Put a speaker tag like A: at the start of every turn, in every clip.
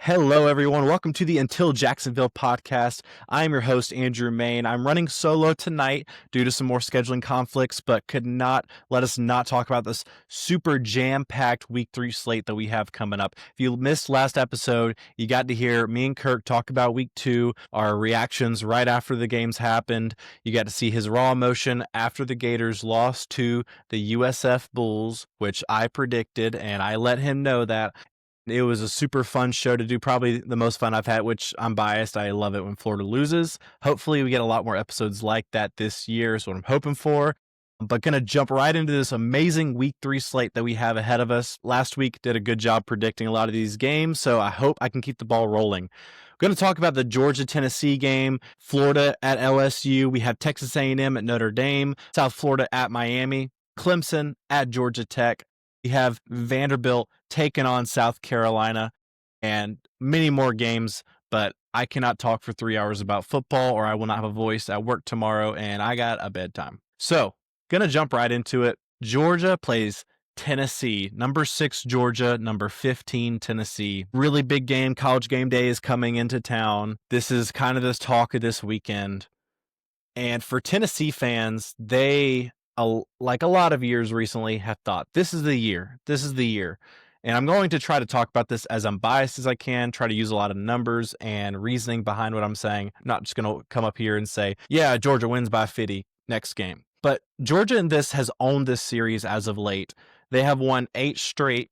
A: Hello, everyone. Welcome to the Until Jacksonville podcast. I'm your host, Andrew Mayne. I'm running solo tonight due to some more scheduling conflicts, but could not let us not talk about this super jam-packed Week 3 slate that we have coming up. If you missed last episode, you got to hear me and Kirk talk about Week 2, our reactions right after the games happened. You got to see his raw emotion after the Gators lost to the USF Bulls, which I predicted, and I let him know that. It was a super fun show to do, probably the most fun I've had, which I'm biased. I love it when Florida loses. Hopefully we get a lot more episodes like that this year is what I'm hoping for. But going to jump right into this amazing Week 3 slate that we have ahead of us. Last week did a good job predicting a lot of these games, so I hope I can keep the ball rolling. We're going to talk about the Georgia-Tennessee game, Florida at LSU. We have Texas A&M at Notre Dame, South Florida at Miami, Clemson at Georgia Tech. We have Vanderbilt taking on South Carolina and many more games, but I cannot talk for 3 hours about football or I will not have a voice at work tomorrow, and I got a bedtime. So, going to jump right into it. Georgia plays Tennessee. Number 6 Georgia, number 15 Tennessee. Really big game. College game day is coming into town. This is kind of this talk of this weekend. And for Tennessee fans, they, like a lot of years recently, have thought, this is the year. This is the year. And I'm going to try to talk about this as unbiased as I can, try to use a lot of numbers and reasoning behind what I'm saying. I'm not just going to come up here and say, yeah, Georgia wins by 50 next game. But Georgia in this has owned this series as of late. They have won 8 straight,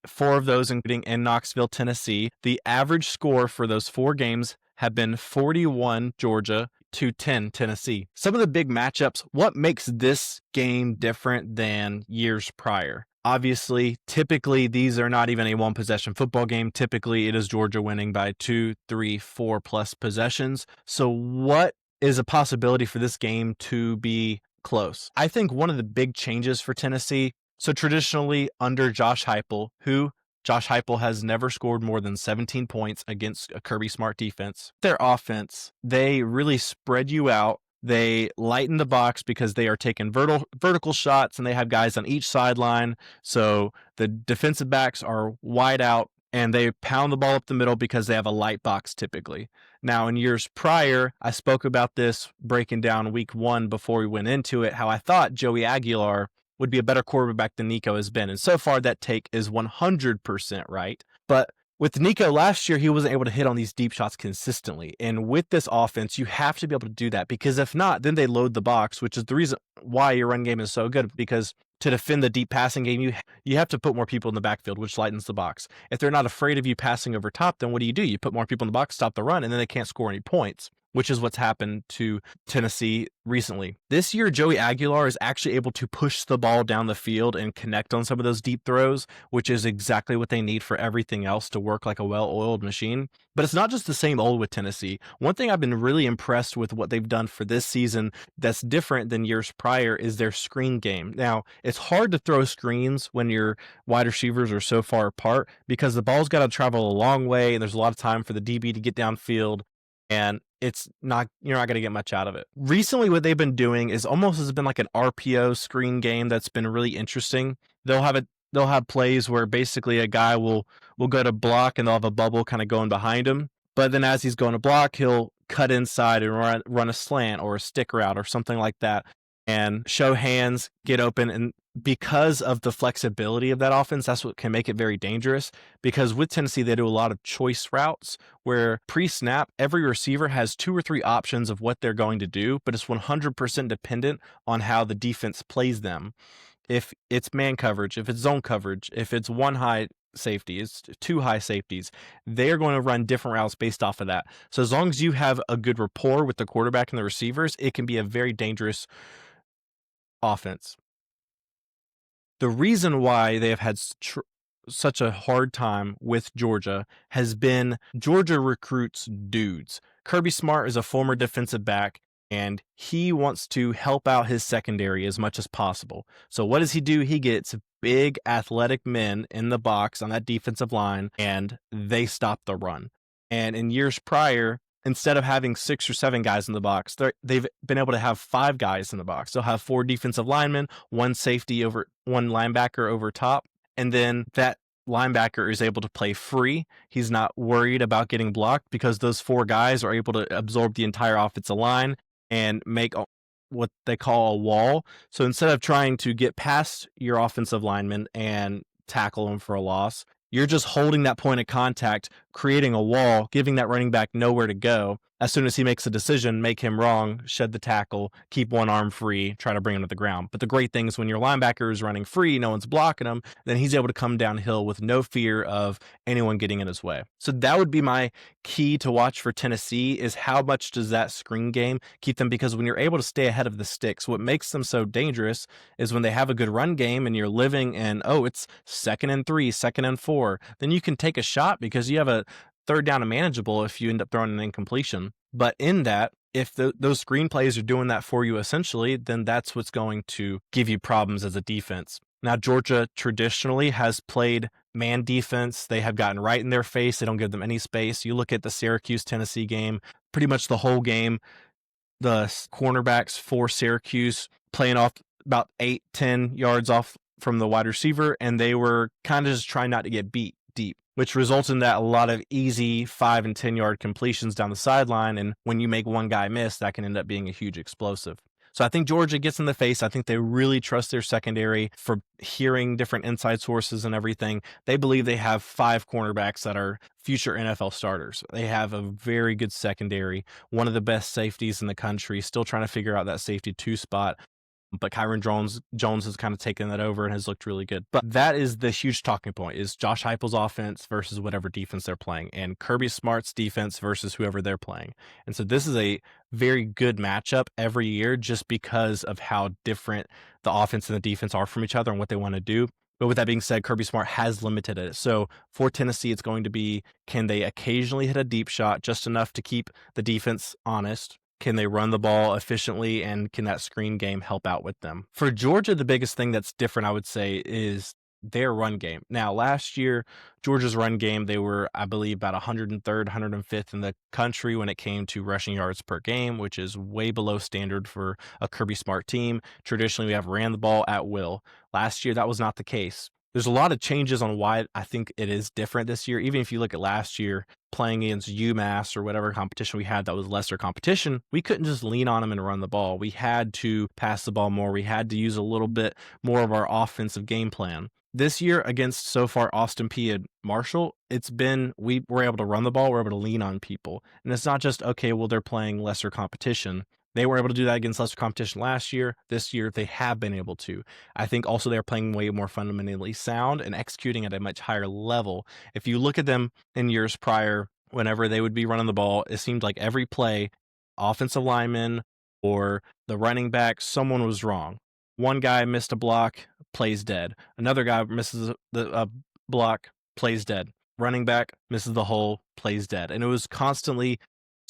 A: 4 of those including in Knoxville, Tennessee. The average score for those 4 games have been 41 Georgia to 10 Tennessee. Some of the big matchups, what makes this game different than years prior? Obviously, typically, these are not even a one-possession football game. Typically, it is Georgia winning by 2, 3, 4 plus possessions. So what is a possibility for this game to be close? I think one of the big changes for Tennessee, so traditionally under Josh Heupel, Josh Heupel has never scored more than 17 points against a Kirby Smart defense. Their offense, they really spread you out. They lighten the box because they are taking vertical shots and they have guys on each sideline. So the defensive backs are wide out and they pound the ball up the middle because they have a light box typically. Now, in years prior, I spoke about this breaking down Week 1 before we went into it, how I thought Joey Aguilar would be a better quarterback than Nico has been. And so far, that take is 100% right. But with Nico last year, he wasn't able to hit on these deep shots consistently. And with this offense, you have to be able to do that because if not, then they load the box, which is the reason why your run game is so good. Because to defend the deep passing game, you have to put more people in the backfield, which lightens the box. If they're not afraid of you passing over top, then what do? You put more people in the box, stop the run, and then they can't score any points, which is what's happened to Tennessee recently. This year, Joey Aguilar is actually able to push the ball down the field and connect on some of those deep throws, which is exactly what they need for everything else to work like a well-oiled machine. But it's not just the same old with Tennessee. One thing I've been really impressed with what they've done for this season that's different than years prior is their screen game. Now, it's hard to throw screens when your wide receivers are so far apart because the ball's got to travel a long way and there's a lot of time for the DB to get downfield. And you're not going to get much out of it. Recently, what they've been doing is almost has been like an RPO screen game that's been really interesting. They'll have plays where basically a guy will go to block and they'll have a bubble kind of going behind him. But then as he's going to block, he'll cut inside and run a slant or a stick route or something like that and show hands, get open. And because of the flexibility of that offense, that's what can make it very dangerous. Because with Tennessee, they do a lot of choice routes where pre-snap, every receiver has 2 or 3 options of what they're going to do, but it's 100% dependent on how the defense plays them. If it's man coverage, if it's zone coverage, if it's 1 high safety, it's 2 high safeties, they're going to run different routes based off of that. So as long as you have a good rapport with the quarterback and the receivers, it can be a very dangerous offense. The reason why they have had such a hard time with Georgia has been Georgia recruits dudes. Kirby Smart is a former defensive back, and he wants to help out his secondary as much as possible. So what does he do? He gets big athletic men in the box on that defensive line, and they stop the run. And in years prior, instead of having 6 or 7 guys in the box, they've been able to have 5 guys in the box. They'll have 4 defensive linemen, 1 safety over 1 linebacker over top, and then that linebacker is able to play free. He's not worried about getting blocked because those 4 guys are able to absorb the entire offensive line and make what they call a wall. So instead of trying to get past your offensive lineman and tackle him for a loss, you're just holding that point of contact, creating a wall, giving that running back nowhere to go. As soon as he makes a decision, make him wrong, shed the tackle, keep one arm free, try to bring him to the ground. But the great thing is when your linebacker is running free, no one's blocking him, then he's able to come downhill with no fear of anyone getting in his way. So that would be my key to watch for Tennessee, is how much does that screen game keep them, because when you're able to stay ahead of the sticks, what makes them so dangerous is when they have a good run game and you're living in, it's 2nd and 3, 2nd and 4, then you can take a shot because you have a third down and manageable if you end up throwing an incompletion. But in that, if those screen plays are doing that for you essentially, then that's what's going to give you problems as a defense. Now, Georgia traditionally has played man defense. They have gotten right in their face. They don't give them any space. You look at the Syracuse-Tennessee game, pretty much the whole game, the cornerbacks for Syracuse playing off about 8-10 yards off from the wide receiver, and they were kind of just trying not to get beat deep, which results in that a lot of easy 5 and 10 yard completions down the sideline. And when you make one guy miss, that can end up being a huge explosive. So I think Georgia gets in the face. I think they really trust their secondary for hearing different inside sources and everything. They believe they have 5 cornerbacks that are future NFL starters. They have a very good secondary, one of the best safeties in the country, still trying to figure out that safety 2 spot. But Kyron Jones has kind of taken that over and has looked really good. But that is the huge talking point, is Josh Heupel's offense versus whatever defense they're playing, and Kirby Smart's defense versus whoever they're playing. And so this is a very good matchup every year just because of how different the offense and the defense are from each other and what they want to do. But with that being said, Kirby Smart has limited it. So for Tennessee, it's going to be, can they occasionally hit a deep shot just enough to keep the defense honest? Can they run the ball efficiently, and can that screen game help out with them? For Georgia, the biggest thing that's different, I would say, is their run game. Now, last year, Georgia's run game, they were, I believe, about 103rd, 105th in the country when it came to rushing yards per game, which is way below standard for a Kirby Smart team. Traditionally, we have ran the ball at will. Last year, that was not the case. There's a lot of changes on why I think it is different this year. Even if you look at last year, playing against UMass or whatever competition we had that was lesser competition, we couldn't just lean on them and run the ball. We had to pass the ball more. We had to use a little bit more of our offensive game plan. This year against so far Austin Peay and Marshall, it's been, we were able to run the ball, we're able to lean on people. And it's not just, okay, well, they're playing lesser competition. They were able to do that against lesser competition last year. This year, they have been able to. I think also they're playing way more fundamentally sound and executing at a much higher level. If you look at them in years prior, whenever they would be running the ball, it seemed like every play, offensive lineman or the running back, someone was wrong. One guy missed a block, plays dead. Another guy misses the block, plays dead. Running back misses the hole, plays dead. And it was constantly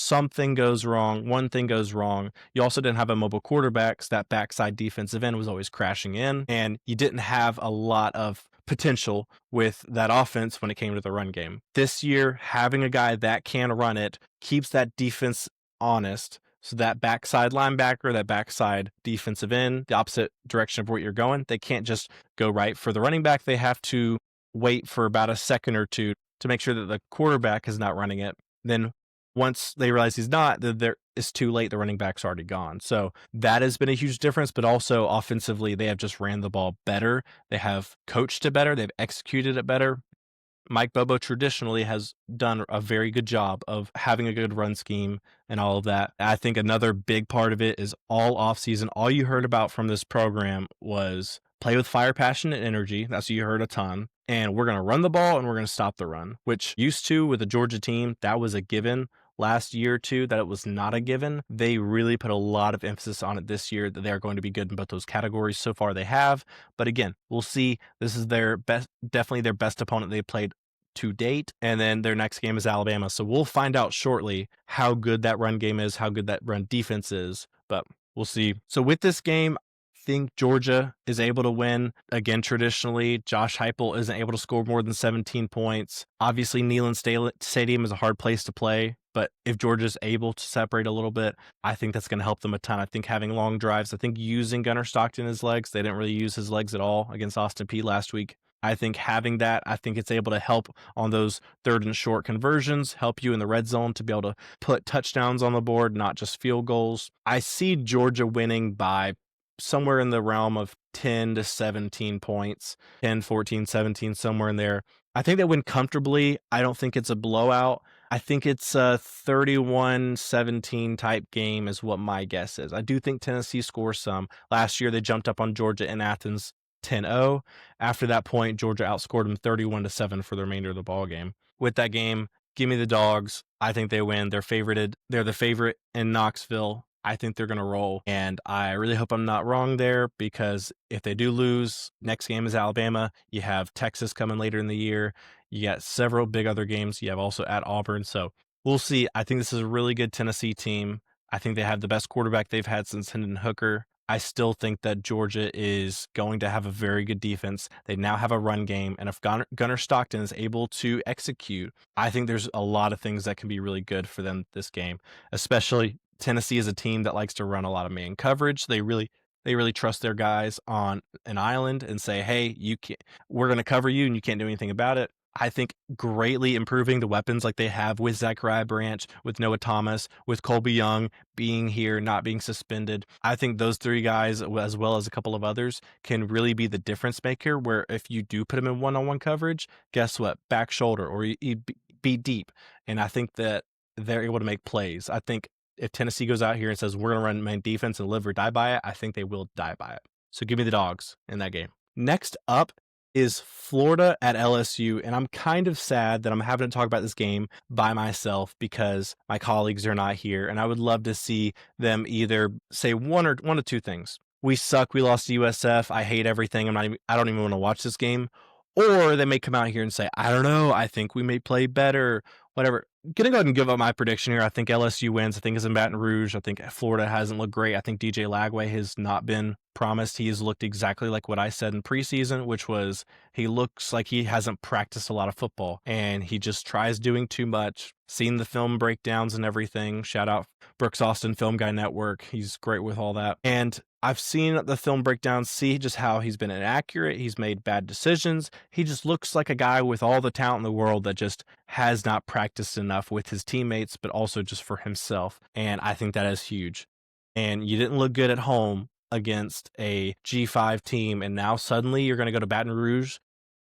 A: something goes wrong, one thing goes wrong. You also didn't have a mobile quarterback, so that backside defensive end was always crashing in, and you didn't have a lot of potential with that offense when it came to the run game. This year, having a guy that can run it keeps that defense honest. So that backside linebacker, that backside defensive end, the opposite direction of where you're going, they can't just go right for the running back. They have to wait for about a second or two to make sure that the quarterback is not running it. Then once they realize he's not, it's too late. The running back's already gone. So that has been a huge difference, but also offensively, they have just ran the ball better. They have coached it better. They've executed it better. Mike Bobo traditionally has done a very good job of having a good run scheme and all of that. I think another big part of it is all offseason, all you heard about from this program was play with fire, passion, and energy. That's what you heard a ton. And we're going to run the ball and we're going to stop the run, which used to with the Georgia team, that was a given. Last year or two that it was not a given. They really put a lot of emphasis on it this year that they're going to be good in both those categories. So far they have, but again, we'll see. This is their best, definitely their best opponent they played to date, and then their next game is Alabama. So we'll find out shortly how good that run game is, how good that run defense is, but we'll see. So with this game, I think Georgia is able to win. Again, traditionally, Josh Heupel isn't able to score more than 17 points. Obviously, Neyland Stadium is a hard place to play, but if Georgia's able to separate a little bit, I think that's going to help them a ton. I think having long drives, I think using Gunnar Stockton his legs, they didn't really use his legs at all against Austin Peay last week. I think having that, I think it's able to help on those third and short conversions, help you in the red zone to be able to put touchdowns on the board, not just field goals. I see Georgia winning by somewhere in the realm of 10 to 17 points, 10, 14, 17, somewhere in there. I think they win comfortably. I don't think it's a blowout. I think it's a 31-17 type game is what my guess is. I do think Tennessee scores some. Last year, they jumped up on Georgia in Athens 10-0. After that point, Georgia outscored them 31-7 for the remainder of the ball game. With that game, give me the Dogs. I think they win. They're favorited. They're the favorite in Knoxville. I think they're going to roll, and I really hope I'm not wrong there, because if they do lose, next game is Alabama. You have Texas coming later in the year. You got several big other games. You have also at Auburn, so we'll see. I think this is a really good Tennessee team. I think they have the best quarterback they've had since Hendon Hooker. I still think that Georgia is going to have a very good defense. They now have a run game, and if Gunnar Stockton is able to execute, I think there's a lot of things that can be really good for them this game, especially Tennessee is a team that likes to run a lot of man coverage. They really trust their guys on an island and say, hey, we're going to cover you and you can't do anything about it. I think greatly improving the weapons like they have with Zachariah Branch, with Noah Thomas, with Colby Young being here, not being suspended. I think those three guys, as well as a couple of others, can really be the difference maker, where if you do put them in one-on-one coverage, guess what? Back shoulder, or you be deep. And I think that they're able to make plays. I think if Tennessee goes out here and says, we're going to run main defense and live or die by it, I think they will die by it. So give me the Dogs in that game. Next up is Florida at LSU, and I'm kind of sad that I'm having to talk about this game by myself because my colleagues are not here, and I would love to see them either say one or two things. We suck. We lost to USF. I hate everything. I don't even want to watch this game. Or they may come out here and say, I don't know. I think we may play better. Whatever. Gonna go ahead and give up my prediction here. I think LSU wins. I think it's in Baton Rouge. I think Florida hasn't looked great. I think DJ Lagway has not been promised. He has looked exactly like what I said in preseason, which was he looks like he hasn't practiced a lot of football and he just tries doing too much. Seen the film breakdowns and everything. Shout out Brooks Austin Film Guy Network. He's great with all that. And I've seen the film breakdowns, see just how he's been inaccurate. He's made bad decisions. He just looks like a guy with all the talent in the world that just has not practiced enough with his teammates, but also just for himself. And I think that is huge. And you didn't look good at home against a G5 team. And now suddenly you're going to go to Baton Rouge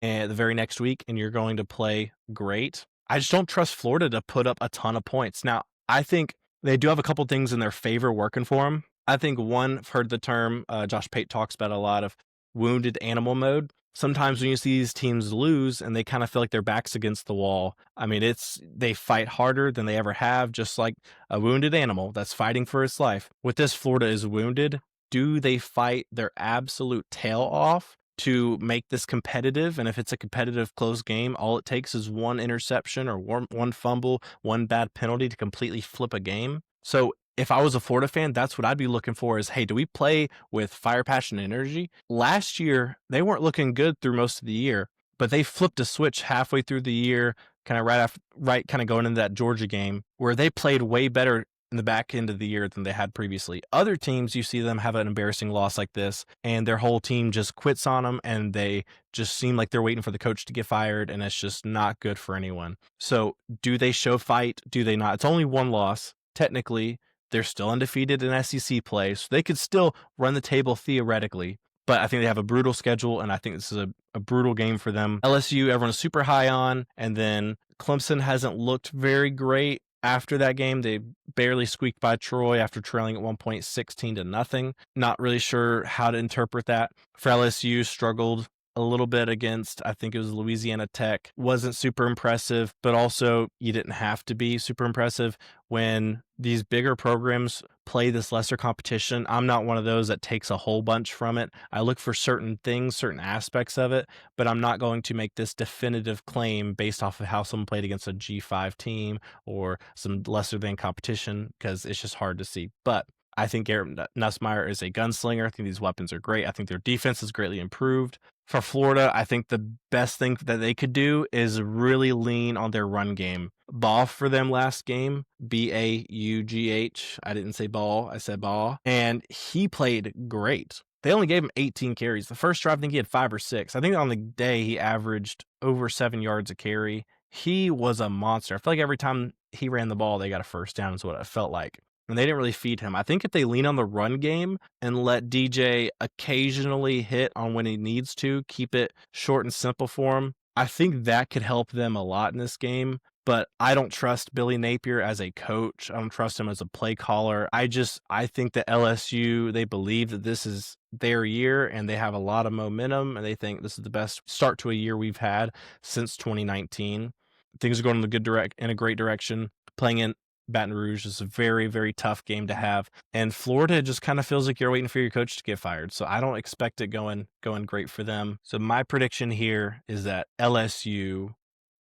A: and the very next week and you're going to play great. I just don't trust Florida to put up a ton of points. Now, I think they do have a couple things in their favor working for them. I think one, I've heard the term, Josh Pate talks about a lot of wounded animal mode. Sometimes when you see these teams lose and they kind of feel like their back's against the wall, I mean, they fight harder than they ever have, just like a wounded animal that's fighting for its life. With this, Florida is wounded. Do they fight their absolute tail off to make this competitive? And if it's a competitive close game, all it takes is one interception or one fumble, one bad penalty to completely flip a game. So if I was a Florida fan, that's what I'd be looking for is, hey, do we play with fire, passion, and energy? Last year, they weren't looking good through most of the year, but they flipped a switch halfway through the year, kind of going into that Georgia game, where they played way better in the back end of the year than they had previously. Other teams, you see them have an embarrassing loss like this, and their whole team just quits on them, and they just seem like they're waiting for the coach to get fired, and it's just not good for anyone. So do they show fight? Do they not? It's only one loss. Technically, they're still undefeated in SEC play, so they could still run the table theoretically. But I think they have a brutal schedule, and I think this is a brutal game for them. LSU, everyone's super high on, and then Clemson hasn't looked very great. After that game, they barely squeaked by Troy after trailing at one point 16-0. Not really sure how to interpret that. For LSU, struggled a little bit against, I think it was Louisiana Tech. Wasn't super impressive, but also you didn't have to be super impressive when these bigger programs play this lesser competition. I'm not one of those that takes a whole bunch from it. I look for certain things, certain aspects of it, but I'm not going to make this definitive claim based off of how someone played against a G5 team or some lesser than competition, because it's just hard to see. But I think Garrett Nussmeier is a gunslinger. I think these weapons are great. I think their defense is greatly improved. For Florida, I think the best thing that they could do is really lean on their run game. Ball for them last game, Baugh. I didn't say ball, I said ball. And he played great. They only gave him 18 carries. The first drive, I think he had 5 or 6. I think on the day he averaged over 7 yards a carry. He was a monster. I feel like every time he ran the ball, they got a first down is what it felt like. And they didn't really feed him. I think if they lean on the run game and let DJ occasionally hit on when he needs to, keep it short and simple for him, I think that could help them a lot in this game. But I don't trust Billy Napier as a coach. I don't trust him as a play caller. I think that LSU, they believe that this is their year and they have a lot of momentum and they think this is the best start to a year we've had since 2019. Things are going in a great direction. Playing in Baton Rouge is a very, very tough game to have. And Florida just kind of feels like you're waiting for your coach to get fired. So I don't expect it going great for them. So my prediction here is that LSU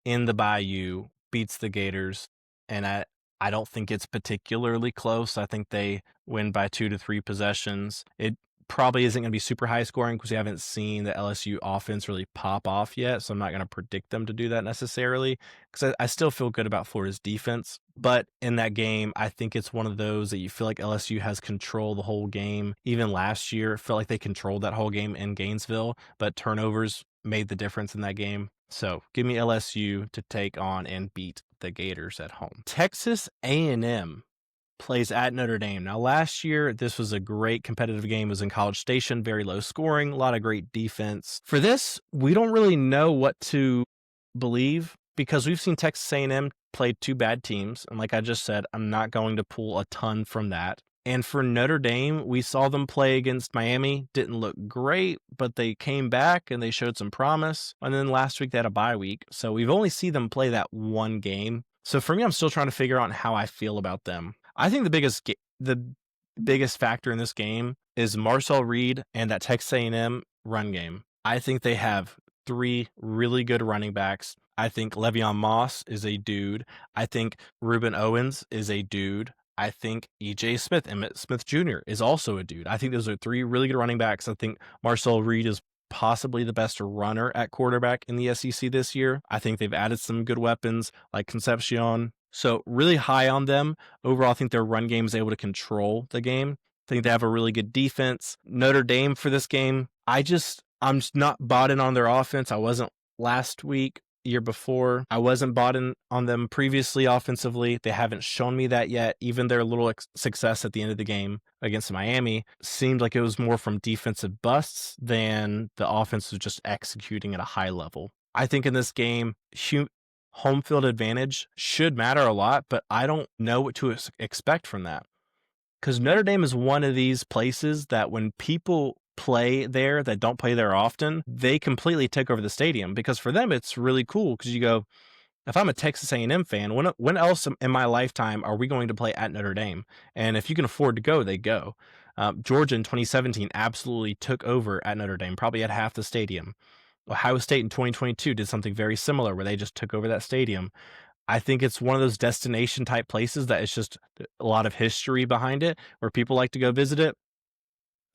A: in the Bayou beats the Gators, and I don't think it's particularly close. I think they win by 2 to 3 possessions. It probably isn't going to be super high scoring because we haven't seen the LSU offense really pop off yet, so I'm not going to predict them to do that necessarily because I still feel good about Florida's defense. But in that game, I think it's one of those that you feel like LSU has control the whole game. Even last year, it felt like they controlled that whole game in Gainesville, but turnovers made the difference in that game. So give me LSU to take on and beat the Gators at home. Texas A&M plays at Notre Dame. Now, last year, this was a great competitive game. It was in College Station, very low scoring, a lot of great defense. For this, we don't really know what to believe because we've seen Texas A&M play 2 bad teams. And like I just said, I'm not going to pull a ton from that. And for Notre Dame, we saw them play against Miami. Didn't look great, but they came back and they showed some promise. And then last week they had a bye week. So we've only seen them play that one game. So for me, I'm still trying to figure out how I feel about them. I think the biggest factor in this game is Marcel Reed and that Texas A&M run game. I think they have 3 really good running backs. I think Le'Veon Moss is a dude. I think Reuben Owens is a dude. I think E.J. Smith, Emmitt Smith Jr. is also a dude. I think those are 3 really good running backs. I think Marcel Reed is possibly the best runner at quarterback in the SEC this year. I think they've added some good weapons like Concepcion. So really high on them. Overall, I think their run game is able to control the game. I think they have a really good defense. Notre Dame for this game, I'm just not bought in on their offense. I wasn't last week. Year before. I wasn't bought in on them previously offensively. They haven't shown me that yet. Even their little success at the end of the game against Miami seemed like it was more from defensive busts than the offense was just executing at a high level. I think in this game, home field advantage should matter a lot, but I don't know what to expect from that. Because Notre Dame is one of these places that when people play there that don't play there often, they completely take over the stadium because for them it's really cool because you go, if I'm a Texas A&M fan, when else in my lifetime are we going to play at Notre Dame? And if you can afford to go, they go. Georgia in 2017 absolutely took over at Notre Dame, probably at half the stadium. Ohio State in 2022 did something very similar where they just took over that stadium. I think it's one of those destination type places that it's just a lot of history behind it where people like to go visit it.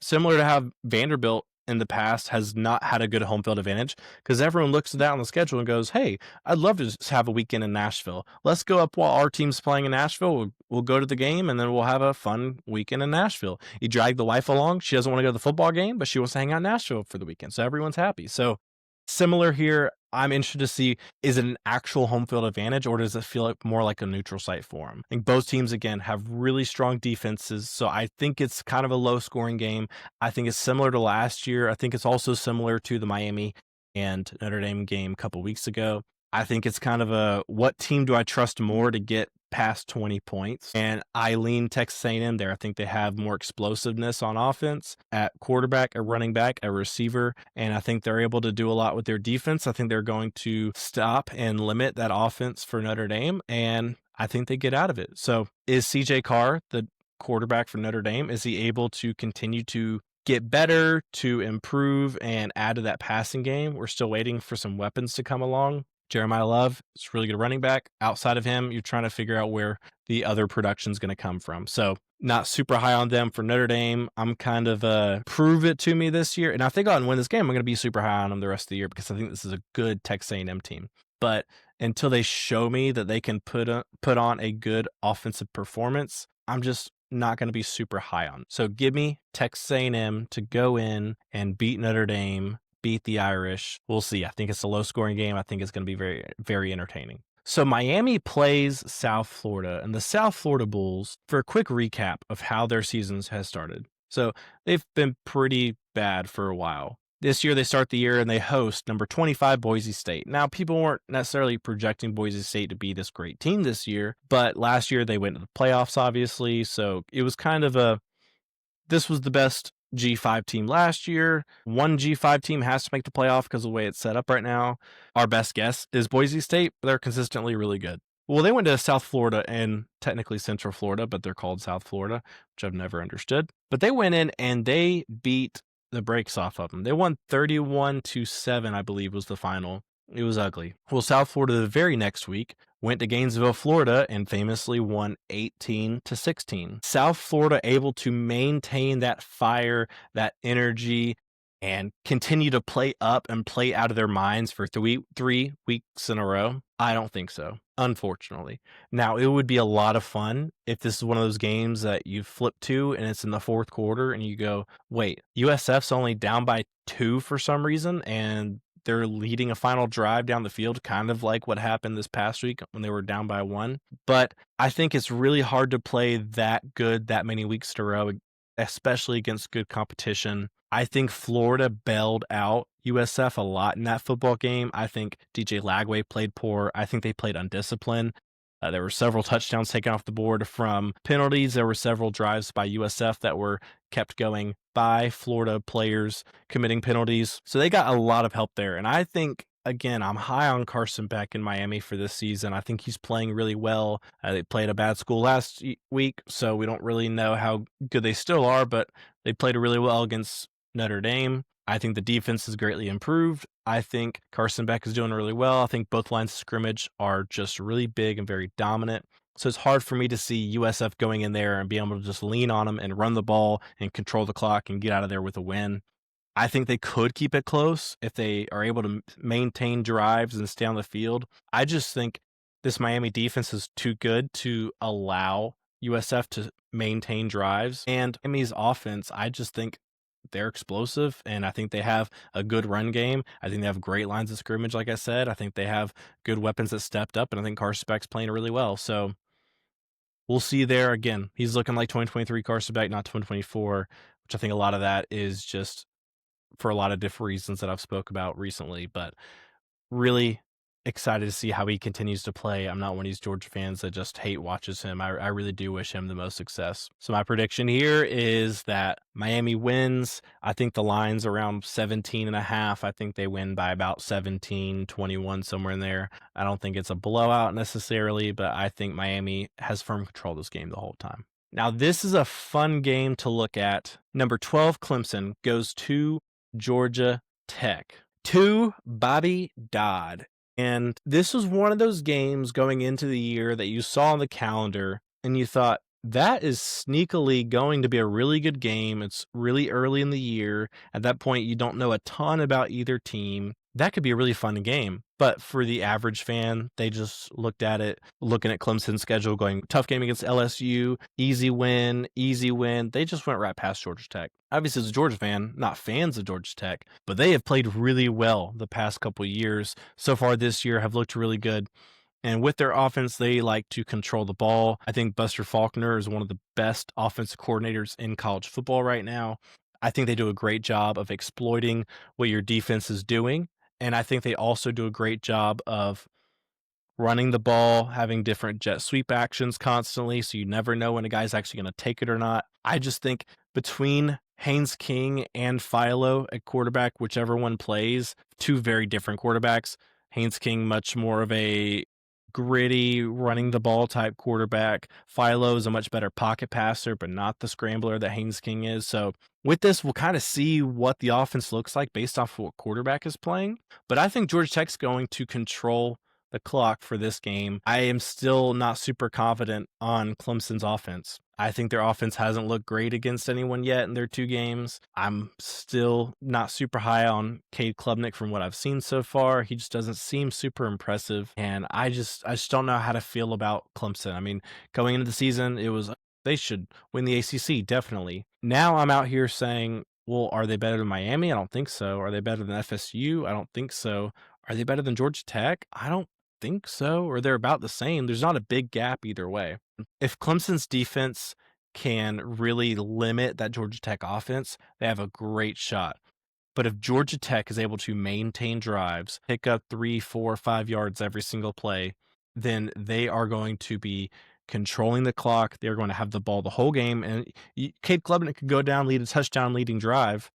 A: Similar to how Vanderbilt in the past has not had a good home field advantage because everyone looks at that on the schedule and goes, hey, I'd love to just have a weekend in Nashville. Let's go up while our team's playing in Nashville. We'll go to the game and then we'll have a fun weekend in Nashville. You drag the wife along. She doesn't want to go to the football game, but she wants to hang out in Nashville for the weekend. So everyone's happy. So similar here. I'm interested to see, is it an actual home field advantage or does it feel like more like a neutral site for them? I think both teams, again, have really strong defenses. So I think it's kind of a low scoring game. I think it's similar to last year. I think it's also similar to the Miami and Notre Dame game a couple weeks ago. I think it's kind of a, what team do I trust more to get past 20 points? And I lean Texas A&M there. I think they have more explosiveness on offense at quarterback, at running back, at receiver. And I think they're able to do a lot with their defense. I think they're going to stop and limit that offense for Notre Dame. And I think they get out of it. So is CJ Carr, the quarterback for Notre Dame, is he able to continue to get better, to improve, and add to that passing game? We're still waiting for some weapons to come along. Jeremiah Love is a really good running back. Outside of him, you're trying to figure out where the other production is going to come from. So not super high on them for Notre Dame. I'm kind of prove it to me this year. And I think I'll win this game. I'm going to be super high on them the rest of the year because I think this is a good Texas A&M team. But until they show me that they can put on a good offensive performance, I'm just not going to be super high on. So give me Texas A&M to go in and beat Notre Dame, beat the Irish. We'll see. I think it's a low-scoring game. I think it's going to be very, very entertaining. So Miami plays South Florida, and the South Florida Bulls, for a quick recap of how their seasons has started. So they've been pretty bad for a while. This year, they start the year and they host number 25 Boise State. Now, people weren't necessarily projecting Boise State to be this great team this year, but last year they went to the playoffs, obviously. So it was kind of this was the best G5 team last year. One G5 team has to make the playoff because of the way it's set up right now. Our best guess is Boise State. They're consistently really good. Well, they went to South Florida and technically Central Florida, but they're called South Florida, which I've never understood. But they went in and they beat the brakes off of them. They won 31-7, I believe was the final. It was ugly. Well, South Florida the very next week went to Gainesville, Florida, and famously won 18-16. South Florida able to maintain that fire, that energy, and continue to play up and play out of their minds for 3 weeks in a row? I don't think so, unfortunately. Now, it would be a lot of fun if this is one of those games that you flip to and it's in the fourth quarter and you go, wait, USF's only down by 2 for some reason, and they're leading a final drive down the field, kind of like what happened this past week when they were down by 1. But I think it's really hard to play that good that many weeks in a row, especially against good competition. I think Florida bailed out USF a lot in that football game. I think DJ Lagway played poor. I think they played undisciplined. There were several touchdowns taken off the board from penalties. There were several drives by USF that were kept going by Florida players committing penalties. So they got a lot of help there. And I think, again, I'm high on Carson Beck in Miami for this season. I think he's playing really well. They played a bad school last week, so we don't really know how good they still are, but they played really well against Notre Dame. I think the defense has greatly improved. I think Carson Beck is doing really well. I think both lines of scrimmage are just really big and very dominant. So it's hard for me to see USF going in there and be able to just lean on them and run the ball and control the clock and get out of there with a win. I think they could keep it close if they are able to maintain drives and stay on the field. I just think this Miami defense is too good to allow USF to maintain drives. And Miami's offense, I just think they're explosive, and I think they have a good run game. I think they have great lines of scrimmage, like I said. I think they have good weapons that stepped up, and I think Carson Beck's playing really well. So we'll see there. Again, he's looking like 2023 Carson Beck, not 2024, which I think a lot of that is just for a lot of different reasons that I've spoke about recently, but really excited to see how he continues to play. I'm not one of these Georgia fans that just hate watches him. I really do wish him the most success. So my prediction here is that Miami wins. I think the line's around 17.5. I think they win by about 17-21, somewhere in there. I don't think it's a blowout necessarily, but I think Miami has firm control of this game the whole time. Now, this is a fun game to look at. Number 12, Clemson, goes to Georgia Tech. To Bobby Dodd. And this was one of those games going into the year that you saw on the calendar and you thought, that is sneakily going to be a really good game. It's really early in the year. At that point, you don't know a ton about either team. That could be a really fun game. But for the average fan, they just looked at it, looking at Clemson's schedule, going, tough game against LSU, easy win, easy win. They just went right past Georgia Tech. Obviously, as a Georgia fan, not fans of Georgia Tech, but they have played really well the past couple of years. So far this year have looked really good. And with their offense, they like to control the ball. I think Buster Faulkner is one of the best offensive coordinators in college football right now. I think they do a great job of exploiting what your defense is doing. And I think they also do a great job of running the ball, having different jet sweep actions constantly, so you never know when a guy's actually going to take it or not. I just think between Haynes King and Philo at quarterback, whichever one plays, two very different quarterbacks. Haynes King, much more of a gritty, running the ball type quarterback. Philo is a much better pocket passer, but not the scrambler that Haynes King is. So with this, we'll kind of see what the offense looks like based off of what quarterback is playing. But I think Georgia Tech's going to control the clock for this game. I am still not super confident on Clemson's offense. I think their offense hasn't looked great against anyone yet in their 2 games. I'm still not super high on Cade Klubnik from what I've seen so far. He just doesn't seem super impressive. And I just don't know how to feel about Clemson. I mean, going into the season, it was They should win the ACC, definitely. Now I'm out here saying, well, are they better than Miami? I don't think so. Are they better than FSU? I don't think so. Are they better than Georgia Tech? I don't think so. Or they're about the same. There's not a big gap either way. If Clemson's defense can really limit that Georgia Tech offense, they have a great shot. But if Georgia Tech is able to maintain drives, pick up 3, 4, 5 yards every single play, then they are going to be controlling the clock. They're going to have the ball the whole game. And Cade Klubnik could go down, lead a touchdown leading drive.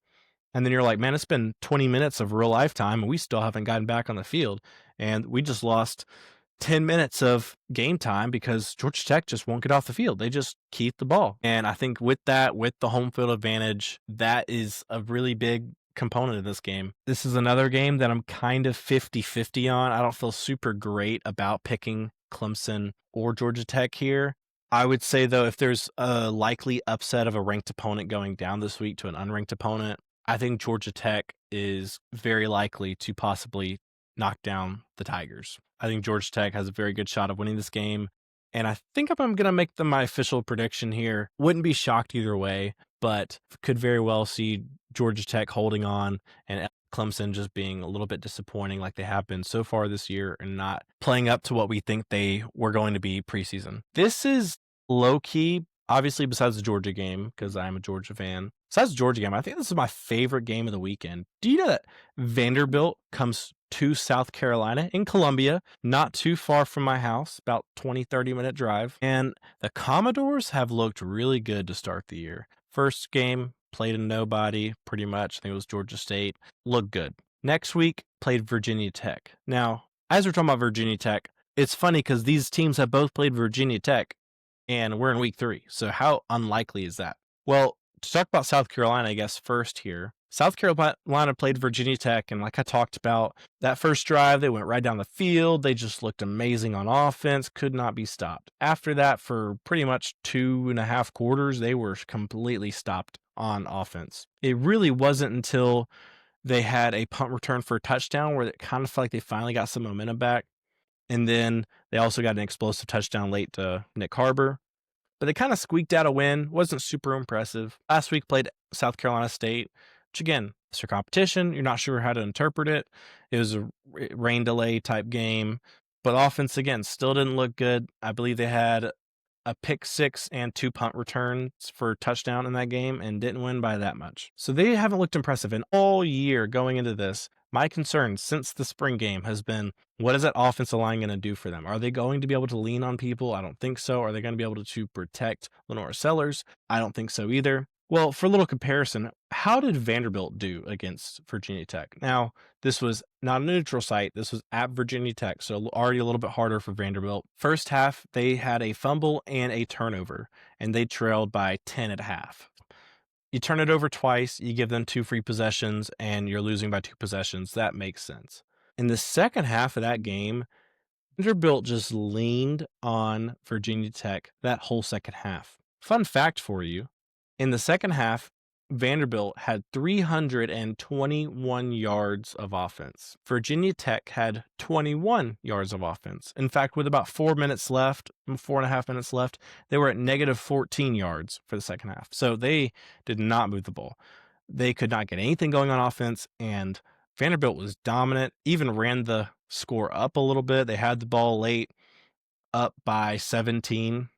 A: And then you're like, man, it's been 20 minutes of real life time, and we still haven't gotten back on the field. And we just lost 10 minutes of game time because Georgia Tech just won't get off the field. They just keep the ball. And I think with that, with the home field advantage, that is a really big component of this game. This is another game that I'm kind of 50-50 on. I don't feel super great about picking Clemson or Georgia Tech here. I would say, though, if there's a likely upset of a ranked opponent going down this week to an unranked opponent, I think Georgia Tech is very likely to possibly knock down the Tigers. I think Georgia Tech has a very good shot of winning this game. And I think if I'm going to make my official prediction here, wouldn't be shocked either way, but could very well see Georgia Tech holding on and Clemson just being a little bit disappointing like they have been so far this year and not playing up to what we think they were going to be preseason. This is low-key, obviously besides the Georgia game, because I'm a Georgia fan. Besides the Georgia game, I think this is my favorite game of the weekend. Do you know that Vanderbilt comes to South Carolina in Columbia, not too far from my house, about 20-30 minute drive. And the Commodores have looked really good to start the year. First game, played a nobody, pretty much. I think it was Georgia State. Looked good. Next week, played Virginia Tech. Now, as we're talking about Virginia Tech, it's funny because these teams have both played Virginia Tech, and we're in week 3. So how unlikely is that? Well, to talk about South Carolina, I guess, first here. South Carolina played Virginia Tech, and like I talked about, that first drive, they went right down the field. They just looked amazing on offense, could not be stopped. After that, for pretty much 2.5 quarters, they were completely stopped on offense. It really wasn't until they had a punt return for a touchdown where it kind of felt like they finally got some momentum back. And then they also got an explosive touchdown late to Nick Harbor. But they kind of squeaked out a win. Wasn't super impressive. Last week played South Carolina State, which again, it's your competition. You're not sure how to interpret it. It was a rain delay type game. But offense, again, still didn't look good. I believe they had a pick 6 and 2 punt returns for touchdown in that game and didn't win by that much. So they haven't looked impressive. And all year going into this, my concern since the spring game has been, what is that offensive line going to do for them? Are they going to be able to lean on people? I don't think so. Are they going to be able to protect Lenora Sellers? I don't think so either. Well, for a little comparison, how did Vanderbilt do against Virginia Tech? Now, this was not a neutral site. This was at Virginia Tech, so already a little bit harder for Vanderbilt. First half, they had a fumble and a turnover, and they trailed by 10 at half. You turn it over twice, you give them 2 free possessions, and you're losing by 2 possessions. That makes sense. In the second half of that game, Vanderbilt just leaned on Virginia Tech that whole second half. Fun fact for you, in the second half, Vanderbilt had 321 yards of offense. Virginia Tech had 21 yards of offense. In fact, with about 4 minutes left, 4.5 minutes left, they were at negative 14 yards for the second half. So they did not move the ball. They could not get anything going on offense, and Vanderbilt was dominant, even ran the score up a little bit. They had the ball late, up by 17.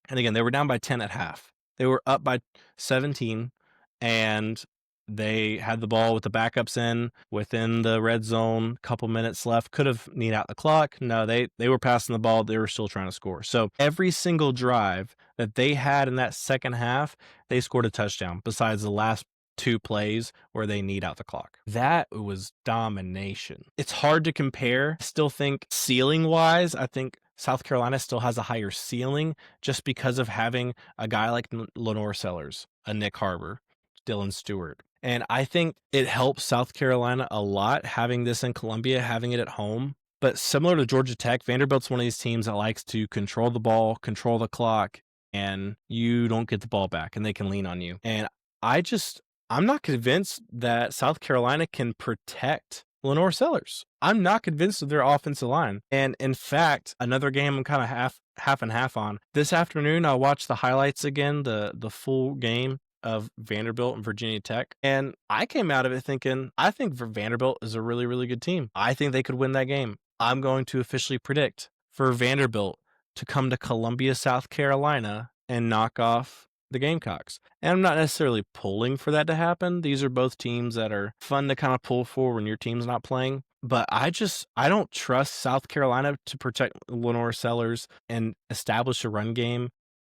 A: And again, they were down by 10 at half. They were up by 17, and they had the ball with the backups in within the red zone, couple minutes left. Could have kneed out the clock. No, they were passing the ball. They were still trying to score. So every single drive that they had in that second half, they scored a touchdown besides the last 2 plays where they kneed out the clock. That was domination. It's hard to compare. I still think ceiling-wise, I think South Carolina still has a higher ceiling just because of having a guy like Lenore Sellers, a Nick Harbor, Dylan Stewart. And I think it helps South Carolina a lot having this in Columbia, having it at home. But similar to Georgia Tech, Vanderbilt's one of these teams that likes to control the ball, control the clock, and you don't get the ball back and they can lean on you. And I'm not convinced that South Carolina can protect Lenore Sellers. I'm not convinced of their offensive line. And in fact, another game I'm kind of half and half on. This afternoon, I'll watch the highlights again, the full game of Vanderbilt and Virginia Tech. And I came out of it thinking, I think Vanderbilt is a really, really good team. I think they could win that game. I'm going to officially predict for Vanderbilt to come to Columbia, South Carolina and knock off the Gamecocks. And I'm not necessarily pulling for that to happen. These are both teams that are fun to kind of pull for when your team's not playing. But I don't trust South Carolina to protect Lenore Sellers and establish a run game.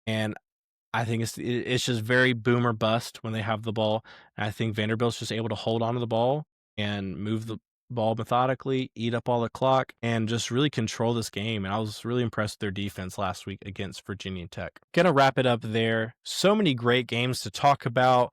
A: And I think it's just very boom or bust when they have the ball. And I think Vanderbilt's just able to hold on to the ball and move the ball methodically, eat up all the clock, and just really control this game. And I was really impressed with their defense last week against Virginia Tech. Gonna wrap it up there. So many great games to talk about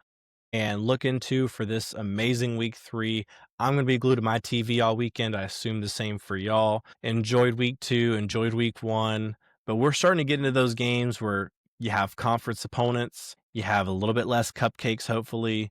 A: and look into for this amazing week 3. I'm going to be glued to my TV all weekend. I assume the same for y'all. Enjoyed week 2, enjoyed week 1, but we're starting to get into those games where you have conference opponents, you have a little bit less cupcakes, hopefully.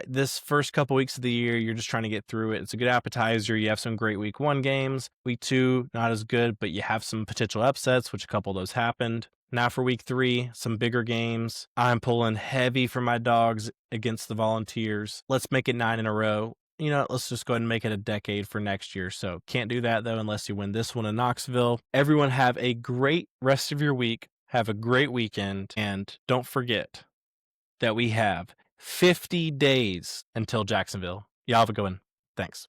A: This first couple weeks of the year, you're just trying to get through it. It's a good appetizer. You have some great week 1 games. Week 2, not as good, but you have some potential upsets, which a couple of those happened. Now for week 3, some bigger games. I'm pulling heavy for my dogs against the Volunteers. Let's make it 9 in a row. Let's just go ahead and make it a decade for next year. So can't do that, though, unless you win this one in Knoxville. Everyone have a great rest of your week. Have a great weekend. And don't forget that we have 50 days until Jacksonville. Y'all have a good one. Thanks.